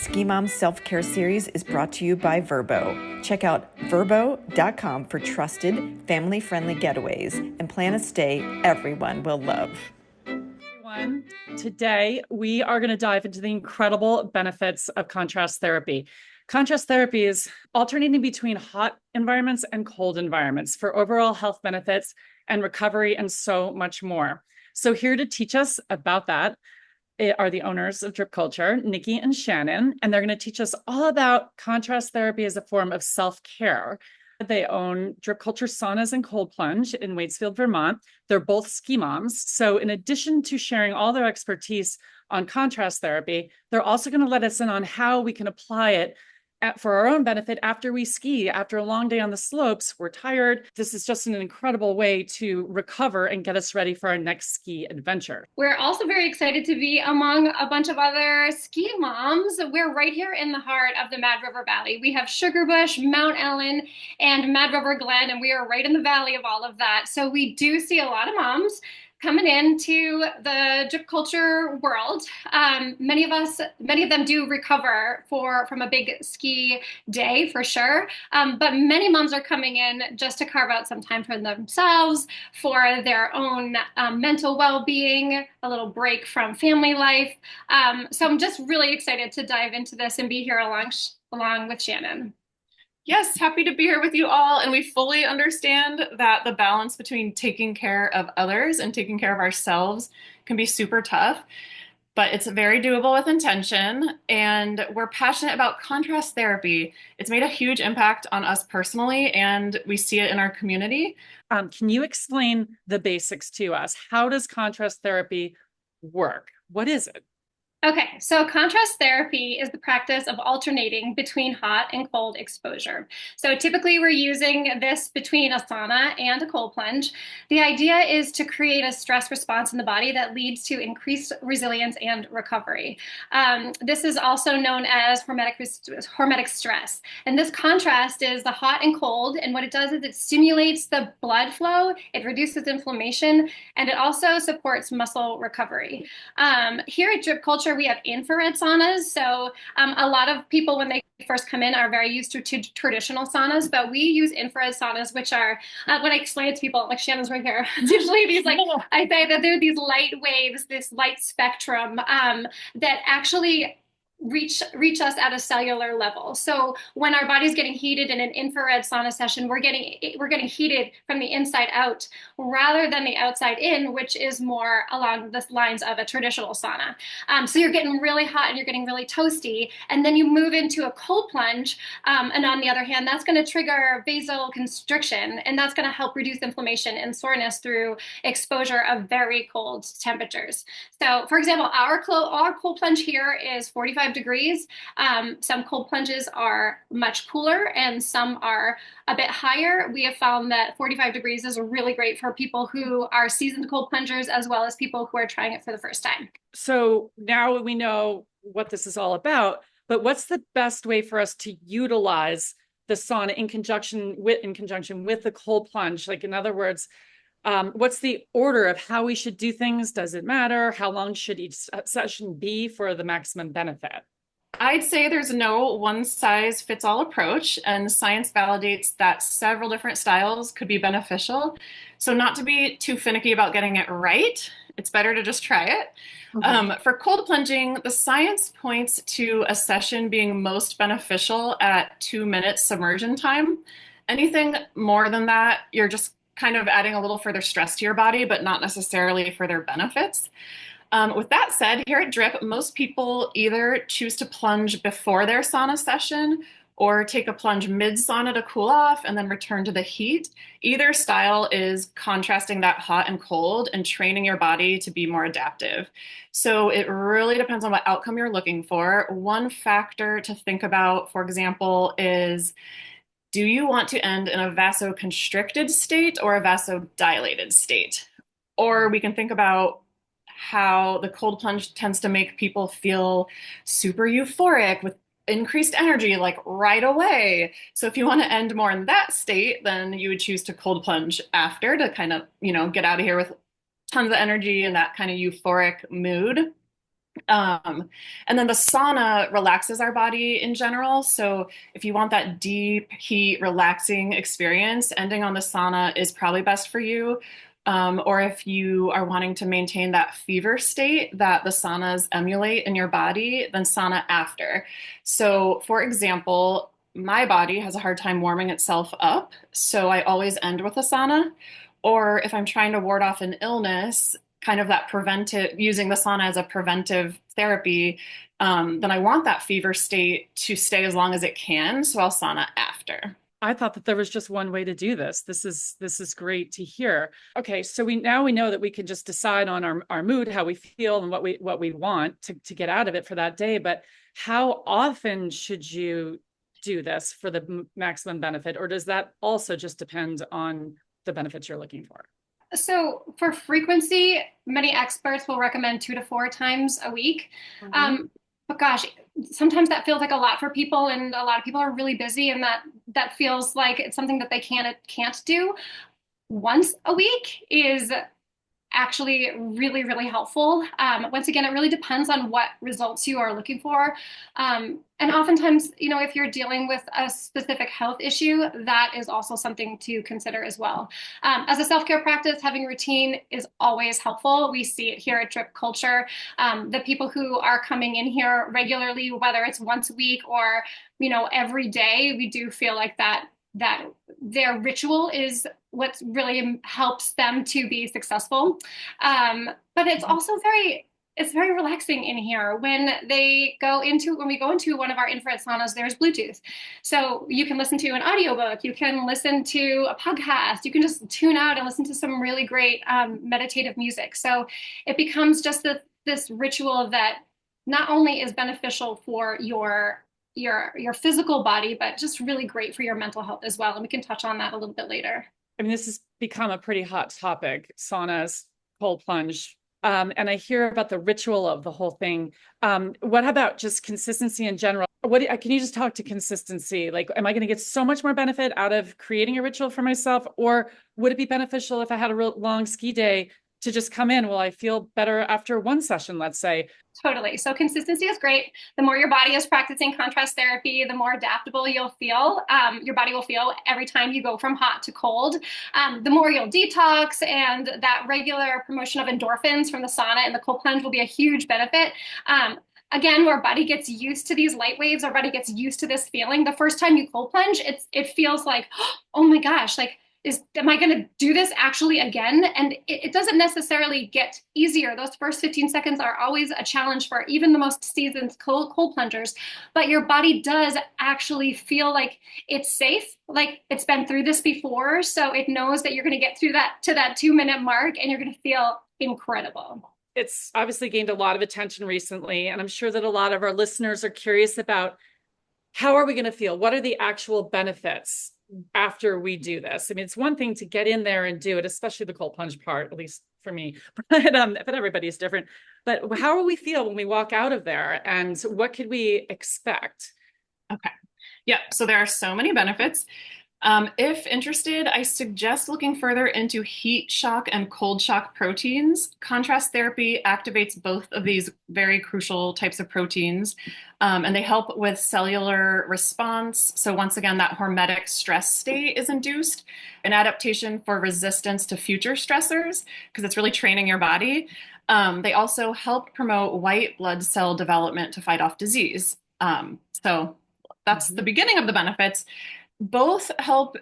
Ski Mom Self-Care Series is brought to you by Vrbo. Check out vrbo.com for trusted, family-friendly getaways and plan a stay everyone will love. Everyone, today we are going to dive into the incredible benefits of contrast therapy. Contrast therapy is alternating between hot environments and cold environments for overall health benefits and recovery and so much more. So here to teach us about that are the owners of Drip Culture, Nikki and Shannon, and they're going to teach us all about contrast therapy as a form of self-care. They own Drip Culture Saunas and Cold Plunge in Waitsfield, Vermont. They're both ski moms. So in addition to sharing all their expertise on contrast therapy, they're also going to let us in on how we can apply it for our own benefit after we ski, after a long day on the slopes. We're tired. This is just an incredible way to recover and get us ready for our next ski adventure. We're also very excited to be among a bunch of other ski moms. We're right here in the heart of the Mad River Valley. We have Sugarbush, Mount Ellen, and Mad River Glen, and we are right in the valley of all of that. So we do see a lot of moms coming into the drip culture world. Many of them do recover from a big ski day for sure. But many moms are coming in just to carve out some time for themselves, for their own mental well-being, a little break from family life. So I'm just really excited to dive into this and be here along with Shannon. Yes, happy to be here with you all. And we fully understand that the balance between taking care of others and taking care of ourselves can be super tough, but it's very doable with intention. And we're passionate about contrast therapy. It's made a huge impact on us personally, and we see it in our community. Can you explain the basics to us? How does contrast therapy work? What is it? Okay, so contrast therapy is the practice of alternating between hot and cold exposure. So typically we're using this between a sauna and a cold plunge. The idea is to create a stress response in the body that leads to increased resilience and recovery. This is also known as hormetic stress. And this contrast is the hot and cold, and what it does is it stimulates the blood flow, it reduces inflammation, and it also supports muscle recovery. Here at Drip Culture, we have infrared saunas. So a lot of people, when they first come in, are very used to traditional saunas, but we use infrared saunas, which are, when I explain it to people, like Shannon's right here, it's usually these, like, I say that they're these light waves, this light spectrum that actually reach us at a cellular level. So when our body's getting heated in an infrared sauna session, we're getting heated from the inside out rather than the outside in, which is more along the lines of a traditional sauna. So you're getting really hot and you're getting really toasty, and then you move into a cold plunge, and on the other hand, that's going to trigger vasoconstriction, and that's going to help reduce inflammation and soreness through exposure of very cold temperatures. So for example, our cold plunge here is 45 degrees. Some cold plunges are much cooler and some are a bit higher. We have found that 45 degrees is really great for people who are seasoned cold plungers as well as people who are trying it for the first time. So now we know what this is all about, but what's the best way for us to utilize the sauna in conjunction with the cold plunge? Like, in other words, what's the order of how we should do things? Does it matter? How long should each session be for the maximum benefit? I'd say there's no one-size-fits-all approach, and science validates that several different styles could be beneficial. So not to be too finicky about getting it right, it's better to just try it. For cold plunging, the science points to a session being most beneficial at 2 minutes submersion time. Anything more than that, you're just kind of adding a little further stress to your body, but not necessarily for their benefits. With that said, here at Drip, most people either choose to plunge before their sauna session or take a plunge mid-sauna to cool off and then return to the heat. Either style is contrasting that hot and cold and training your body to be more adaptive. So it really depends on what outcome you're looking for. One factor to think about, for example, is, do you want to end in a vasoconstricted state or a vasodilated state? Or we can think about how the cold plunge tends to make people feel super euphoric with increased energy, like right away. So if you want to end more in that state, then you would choose to cold plunge after to kind of, get out of here with tons of energy and that kind of euphoric mood. And then the sauna relaxes our body in general. So if you want that deep heat, relaxing experience, ending on the sauna is probably best for you. Or if you are wanting to maintain that fever state that the saunas emulate in your body, then sauna after. So, for example, my body has a hard time warming itself up, so I always end with a sauna. Or if I'm trying to ward off an illness, kind of that preventive, using the sauna as a preventive therapy, then I want that fever state to stay as long as it can. So I'll sauna after. I thought that there was just one way to do this. This is great to hear. Okay, so we know that we can just decide on our mood, how we feel, and what we want to get out of it for that day. But how often should you do this for the maximum benefit, or does that also just depend on the benefits you're looking for? So for frequency, many experts will recommend 2 to 4 times a week. But gosh, sometimes that feels like a lot for people, and a lot of people are really busy, and that feels like it's something that they can't do. Once a week is actually really, really helpful. Once again, it really depends on what results you are looking for. And oftentimes, if you're dealing with a specific health issue, that is also something to consider as well. As a self-care practice, having routine is always helpful. We see it here at Drip Culture. The people who are coming in here regularly, whether it's once a week or, every day, we do feel like that their ritual is what really helps them to be successful. But it's also it's very relaxing in here. When we go into one of our infrared saunas, there's Bluetooth. So you can listen to an audiobook, you can listen to a podcast, you can just tune out and listen to some really great meditative music. So it becomes just this ritual that not only is beneficial for your physical body, but just really great for your mental health as well. And we can touch on that a little bit later. I mean, this has become a pretty hot topic, saunas, cold plunge. And I hear about the ritual of the whole thing. What about just consistency in general? Can you just talk to consistency? Like, am I going to get so much more benefit out of creating a ritual for myself? Or would it be beneficial if I had a real long ski day to just come in? Will I feel better after one session, let's say? Totally. So consistency is great. The more your body is practicing contrast therapy, the more adaptable you'll feel. Your body will feel every time you go from hot to cold. The more you'll detox, and that regular promotion of endorphins from the sauna and the cold plunge will be a huge benefit. Again, our body gets used to these light waves. Our body gets used to this feeling. The first time you cold plunge, it feels like, oh my gosh, like, am I going to do this actually again? And it doesn't necessarily get easier. Those first 15 seconds are always a challenge for even the most seasoned cold plungers. But your body does actually feel like it's safe, like it's been through this before. So it knows that you're going to get through to that 2-minute mark, and you're going to feel incredible. It's obviously gained a lot of attention recently, and I'm sure that a lot of our listeners are curious about how are we going to feel? What are the actual benefits after we do this? I mean, it's one thing to get in there and do it, especially the cold plunge part, at least for me, but everybody's different. But how will we feel when we walk out of there, and what could we expect? Okay. Yeah. So there are so many benefits. If interested, I suggest looking further into heat shock and cold shock proteins. Contrast therapy activates both of these very crucial types of proteins, and they help with cellular response. So once again, that hormetic stress state is induced, an adaptation for resistance to future stressors, because it's really training your body. They also help promote white blood cell development to fight off disease. So that's the beginning of the benefits. Both help,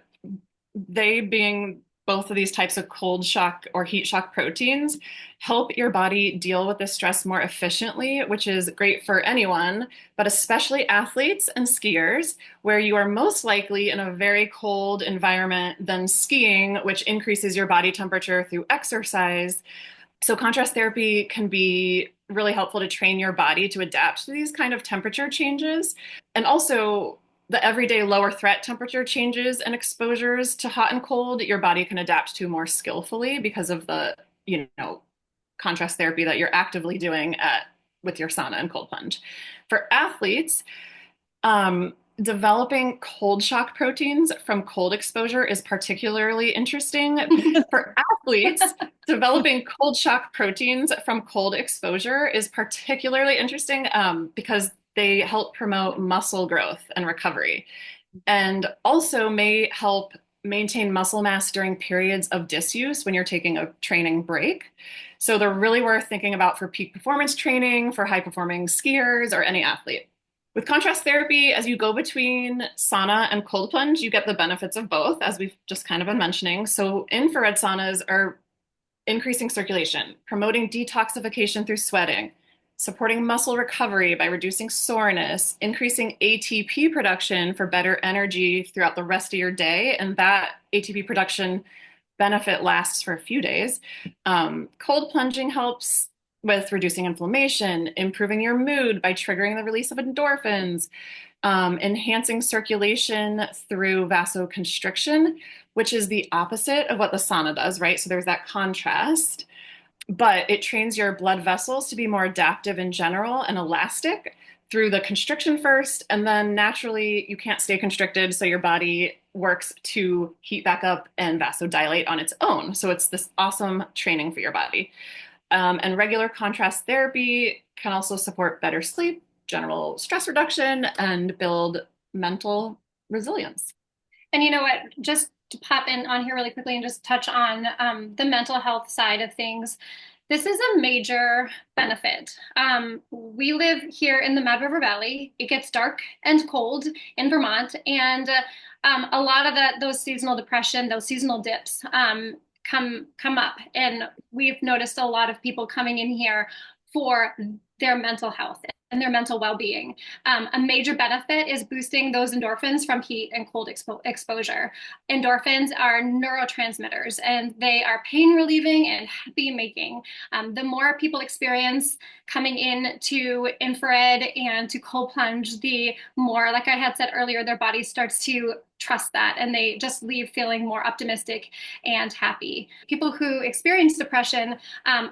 they being both of these types of cold shock or heat shock proteins, help your body deal with this stress more efficiently, which is great for anyone, but especially athletes and skiers, where you are most likely in a very cold environment than skiing, which increases your body temperature through exercise. So contrast therapy can be really helpful to train your body to adapt to these kind of temperature changes. And also, the everyday lower threat temperature changes and exposures to hot and cold, your body can adapt to more skillfully because of the, contrast therapy that you're actively doing with your sauna and cold plunge. For athletes, Developing cold shock proteins from cold exposure is particularly interesting. For athletes, developing cold shock proteins from cold exposure is particularly interesting because they help promote muscle growth and recovery, and also may help maintain muscle mass during periods of disuse when you're taking a training break. So they're really worth thinking about for peak performance training, for high performing skiers, or any athlete. With contrast therapy, as you go between sauna and cold plunge, you get the benefits of both, as we've just kind of been mentioning. So infrared saunas are increasing circulation, promoting detoxification through sweating, supporting muscle recovery by reducing soreness, increasing ATP production for better energy throughout the rest of your day. And that ATP production benefit lasts for a few days. Cold plunging helps with reducing inflammation, improving your mood by triggering the release of endorphins, enhancing circulation through vasoconstriction, which is the opposite of what the sauna does, right? So there's that contrast, but it trains your blood vessels to be more adaptive in general and elastic through the constriction first, and then naturally you can't stay constricted, so your body works to heat back up and vasodilate on its own. So it's this awesome training for your body. And regular contrast therapy can also support better sleep, general stress reduction, and build mental resilience. And you know what, just to pop in on here really quickly and just touch on the mental health side of things. This is a major benefit. We live here in the Mad River Valley. It gets dark and cold in Vermont, and a lot of those seasonal depression, those seasonal dips come up. And we've noticed a lot of people coming in here for their mental health and their mental well-being. A major benefit is boosting those endorphins from heat and cold exposure. Endorphins are neurotransmitters, and they are pain relieving and happy making. The more people experience coming in to infrared and to cold plunge, the more, like I had said earlier, their body starts to trust that, and they just leave feeling more optimistic and happy. People who experience depression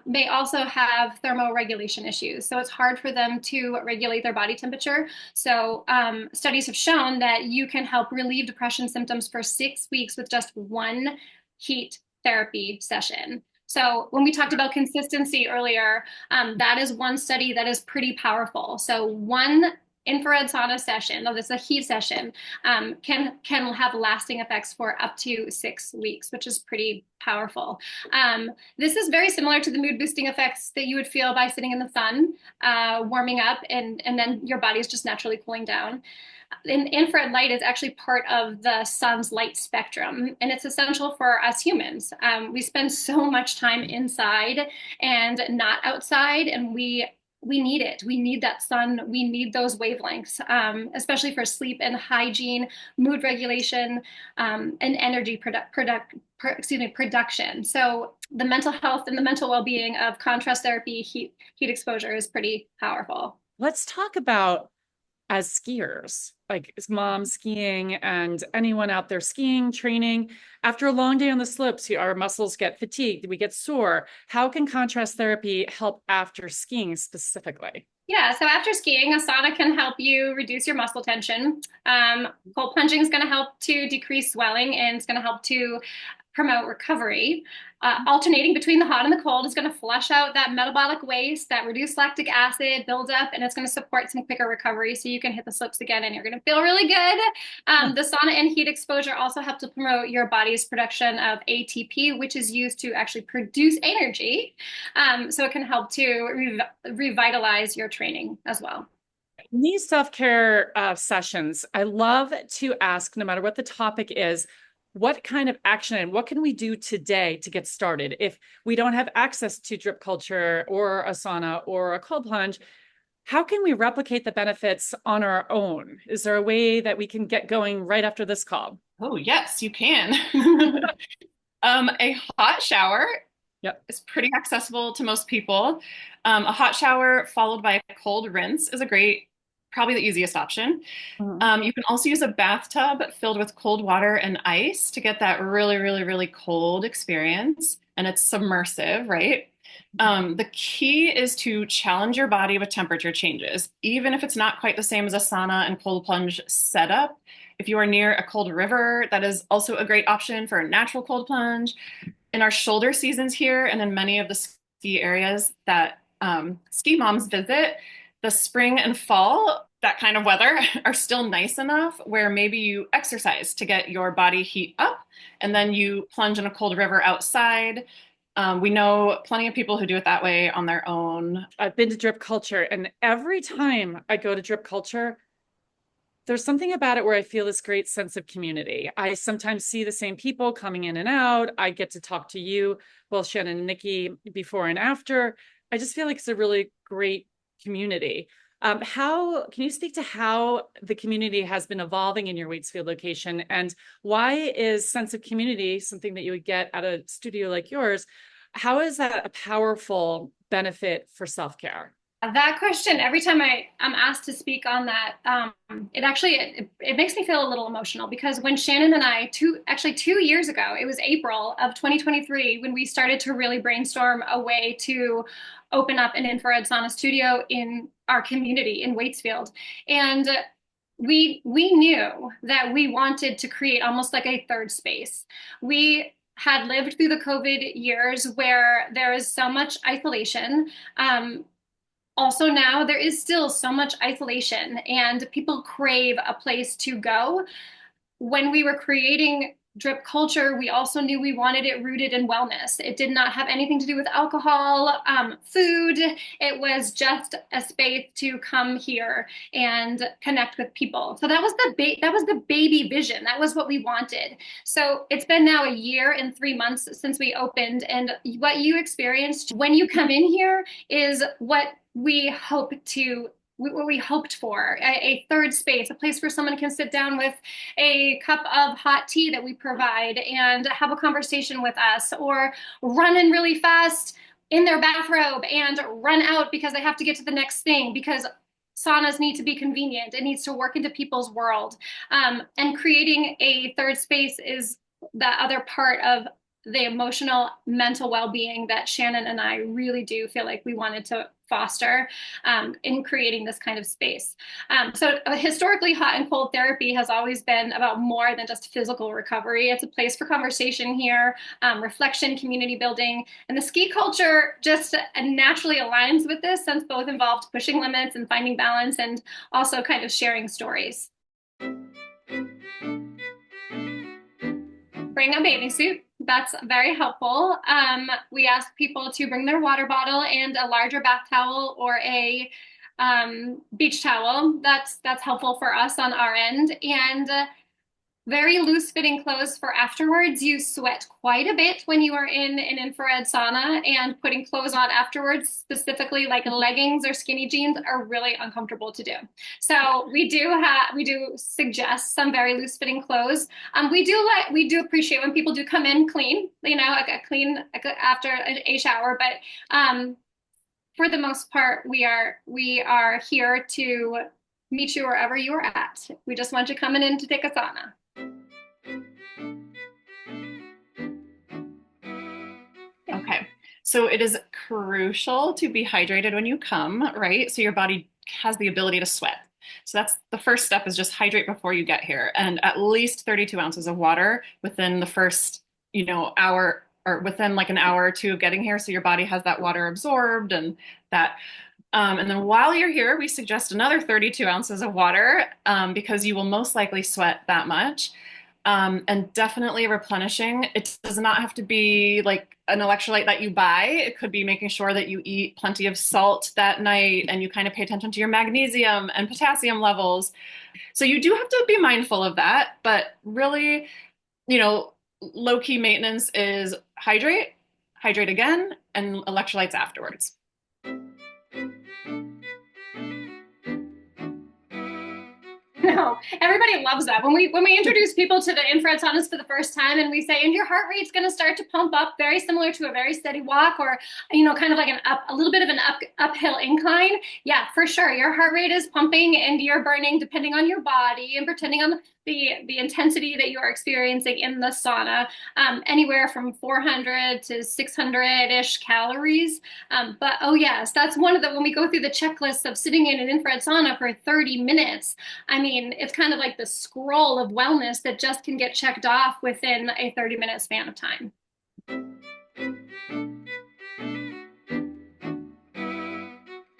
may also have thermoregulation issues, so it's hard for them to regulate their body temperature. So studies have shown that you can help relieve depression symptoms for 6 weeks with just one heat therapy session. So when we talked about consistency earlier, that is one study that is pretty powerful. So one infrared sauna session, though this is a heat session, can have lasting effects for up to 6 weeks, which is pretty powerful. This is very similar to the mood boosting effects that you would feel by sitting in the sun, warming up, and then your body is just naturally cooling down. Infrared light is actually part of the sun's light spectrum, and it's essential for us humans. We spend so much time inside and not outside, and we need it. We need that sun. We need those wavelengths, especially for sleep and hygiene, mood regulation, and energy production. So the mental health and the mental well-being of contrast therapy, heat exposure is pretty powerful. Let's talk about, as skiers, like mom skiing and anyone out there skiing, training, after a long day on the slopes, our muscles get fatigued, we get sore. How can contrast therapy help after skiing specifically? Yeah, so after skiing, a sauna can help you reduce your muscle tension. Cold plunging is going to help to decrease swelling, and it's going to help to promote recovery. Alternating between the hot and the cold is going to flush out that metabolic waste, that reduced lactic acid buildup, and it's going to support some quicker recovery so you can hit the slopes again and you're going to feel really good. The sauna and heat exposure also help to promote your body's production of ATP, which is used to actually produce energy. So it can help to revitalize your training as well. In these self-care sessions, I love to ask, no matter what the topic is, what kind of action and what can we do today to get started? If we don't have access to drip culture or a sauna or a cold plunge, how can we replicate the benefits on our own? Is there a way that we can get going right after this call? Oh, yes, you can. A hot shower is pretty accessible to most people. A hot shower followed by a cold rinse is probably the easiest option. You can also use a bathtub filled with cold water and ice to get that really, really, really cold experience. And it's submersive, right? The key is to challenge your body with temperature changes, even if it's not quite the same as a sauna and cold plunge setup. If you are near a cold river, that is also a great option for a natural cold plunge. In our shoulder seasons here and in many of the ski areas that ski moms visit, the spring and fall, that kind of weather, are still nice enough where maybe you exercise to get your body heat up and then you plunge in a cold river outside. We know plenty of people who do it that way on their own. I've been to drip culture, and every time I go to drip culture, there's something about it where I feel this great sense of community. I sometimes see the same people coming in and out. I get to talk to you, both Shannon and Nikki, before and after. I just feel like it's a really great community. How can you speak to how the community has been evolving in your Waitsfield location, and why is sense of community something that you would get at a studio like yours? How is that a powerful benefit for self-care? That question, every time I'm asked to speak on that, it makes me feel a little emotional because when Shannon and I, 2 years ago, it was April of 2023, when we started to really brainstorm a way to open up an infrared sauna studio in our community in Waitsfield. And we knew that we wanted to create almost like a third space. We had lived through the COVID years where there is so much isolation. Also now there is still so much isolation and people crave a place to go. When we were creating drip culture, we also knew we wanted it rooted in wellness. It did not have anything to do with alcohol, food. It was just a space to come here and connect with people. So that was the baby vision. That was what we wanted. So it's been now a year and 3 months since we opened, and what you experienced when you come in here is what we hoped for, a third space, a place where someone can sit down with a cup of hot tea that we provide and have a conversation with us, or run in really fast in their bathrobe and run out because they have to get to the next thing, because saunas need to be convenient. It needs to work into people's world. And creating a third space is the other part of the emotional, mental well-being that Shannon and I really do feel like we wanted to foster in creating this kind of space. So historically, hot and cold therapy has always been about more than just physical recovery. It's a place for conversation here, reflection, community building, and the ski culture just naturally aligns with this, since both involved pushing limits and finding balance, and also kind of sharing stories. Bring a bathing suit. That's very helpful. We ask people to bring their water bottle and a larger bath towel or a beach towel. That's helpful for us on our end. And very loose fitting clothes for afterwards. You sweat quite a bit when you are in an infrared sauna, and putting clothes on afterwards, specifically like leggings or skinny jeans, are really uncomfortable to do. So we do suggest some very loose fitting clothes. We do appreciate when people do come in clean, after a shower, but for the most part, we are here to meet you wherever you are at. We just want you coming in to take a sauna. Okay, so it is crucial to be hydrated when you come, right? So your body has the ability to sweat. So that's the first step, is just hydrate before you get here, and at least 32 ounces of water within the first, hour, or within like an hour or two of getting here. So your body has that water absorbed and that. And then while you're here, we suggest another 32 ounces of water because you will most likely sweat that much. And definitely replenishing. It does not have to be like an electrolyte that you buy. It could be making sure that you eat plenty of salt that night, and you kind of pay attention to your magnesium and potassium levels. So you do have to be mindful of that, but really, low-key maintenance is hydrate again, and electrolytes afterwards. know. Everybody loves that. When we introduce people to the infrared saunas for the first time and we say, and your heart rate's going to start to pump up, very similar to a very steady walk, or, kind of like a little bit of an uphill incline. Yeah, for sure. Your heart rate is pumping and you're burning, depending on your body and depending on the intensity that you are experiencing in the sauna, anywhere from 400 to 600-ish calories. But oh yes, that's one of when we go through the checklist of sitting in an infrared sauna for 30 minutes, it's kind of like the scroll of wellness that just can get checked off within a 30-minute span of time.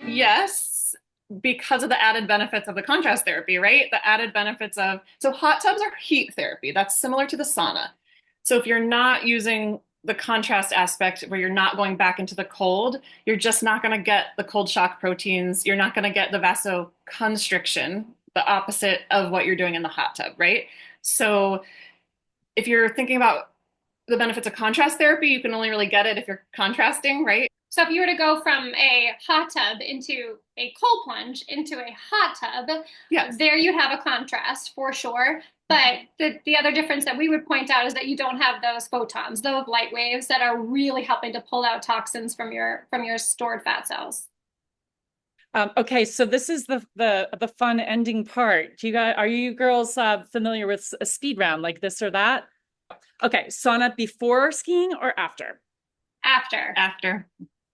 Yes, because of the added benefits of the contrast therapy, right? The added benefits so hot tubs are heat therapy. That's similar to the sauna. So if you're not using the contrast aspect where you're not going back into the cold, you're just not going to get the cold shock proteins. You're not going to get the vasoconstriction, the opposite of what you're doing in the hot tub, right? So if you're thinking about the benefits of contrast therapy, you can only really get it if you're contrasting, right? So if you were to go from a hot tub into a cold plunge into a hot tub, yes, there you have a contrast for sure. But the other difference that we would point out is that you don't have those photons, those light waves that are really helping to pull out toxins from your stored fat cells. Okay, so this is the fun ending part. Are you girls familiar with a speed round like this or that? Okay, sauna before skiing or after? After.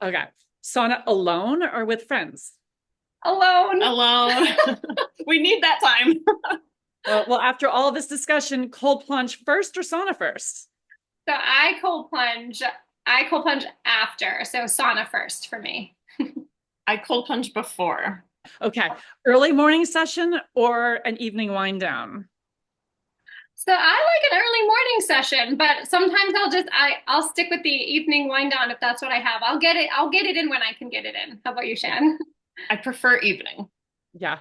Okay, sauna alone or with friends? Alone. We need that time. Well, after all of this discussion, cold plunge first or sauna first? So I cold plunge after. So sauna first for me. I cold plunge before. Okay. Early morning session or an evening wind down? So I like an early morning session, but sometimes I'll stick with the evening wind down if that's what I have. I'll get it in when I can get it in. How about you, Shan? I prefer evening. Yeah.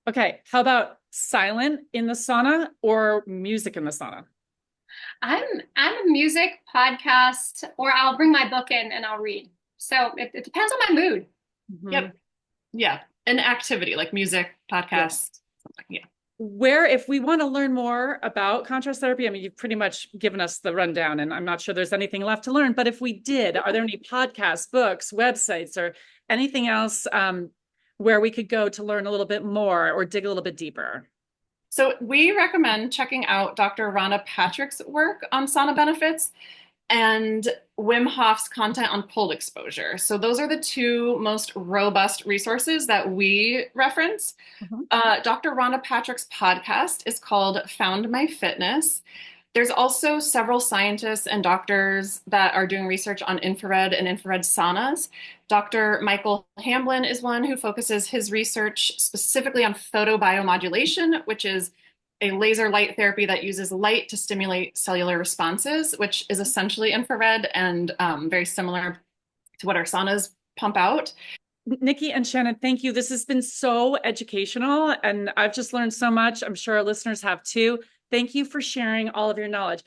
Okay. How about silent in the sauna or music in the sauna? I'm a music podcast, or I'll bring my book in and I'll read. So it depends on my mood. Mm-hmm. Yep. Yeah. An activity like music, podcast. Yeah. Where, if we want to learn more about contrast therapy, you've pretty much given us the rundown and I'm not sure there's anything left to learn, but if we did, are there any podcasts, books, websites, or anything else where we could go to learn a little bit more or dig a little bit deeper? So we recommend checking out Dr. Rhonda Patrick's work on sauna benefits and Wim Hof's content on cold exposure. So those are the two most robust resources that we reference. Mm-hmm. Dr. Rhonda Patrick's podcast is called Found My Fitness. There's also several scientists and doctors that are doing research on infrared and infrared saunas. Dr. Michael Hamblin is one who focuses his research specifically on photobiomodulation, which is a laser light therapy that uses light to stimulate cellular responses, which is essentially infrared and very similar to what our saunas pump out. Nikki and Shannon, thank you. This has been so educational and I've just learned so much. I'm sure our listeners have too. Thank you for sharing all of your knowledge.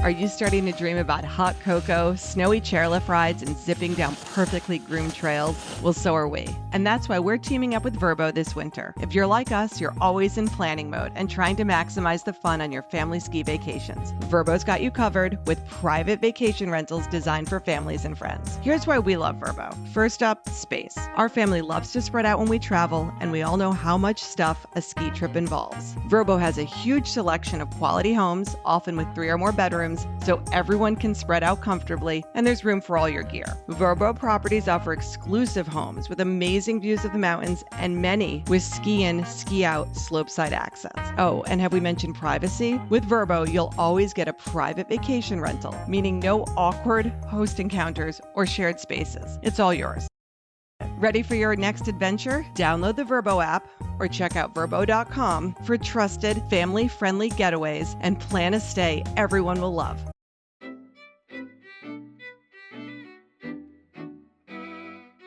Are you starting to dream about hot cocoa, snowy chairlift rides, and zipping down perfectly groomed trails? Well, so are we. And that's why we're teaming up with Vrbo this winter. If you're like us, you're always in planning mode and trying to maximize the fun on your family ski vacations. Vrbo's got you covered with private vacation rentals designed for families and friends. Here's why we love Vrbo. First up, space. Our family loves to spread out when we travel, and we all know how much stuff a ski trip involves. Vrbo has a huge selection of quality homes, often with 3 or more bedrooms, so everyone can spread out comfortably and there's room for all your gear. Vrbo properties offer exclusive homes with amazing views of the mountains and many with ski in, ski out, slopeside access. Oh, and have we mentioned privacy? With Vrbo, you'll always get a private vacation rental, meaning no awkward host encounters or shared spaces. It's all yours. Ready for your next adventure? Download the Vrbo app or check out Vrbo.com for trusted, family-friendly getaways and plan a stay everyone will love.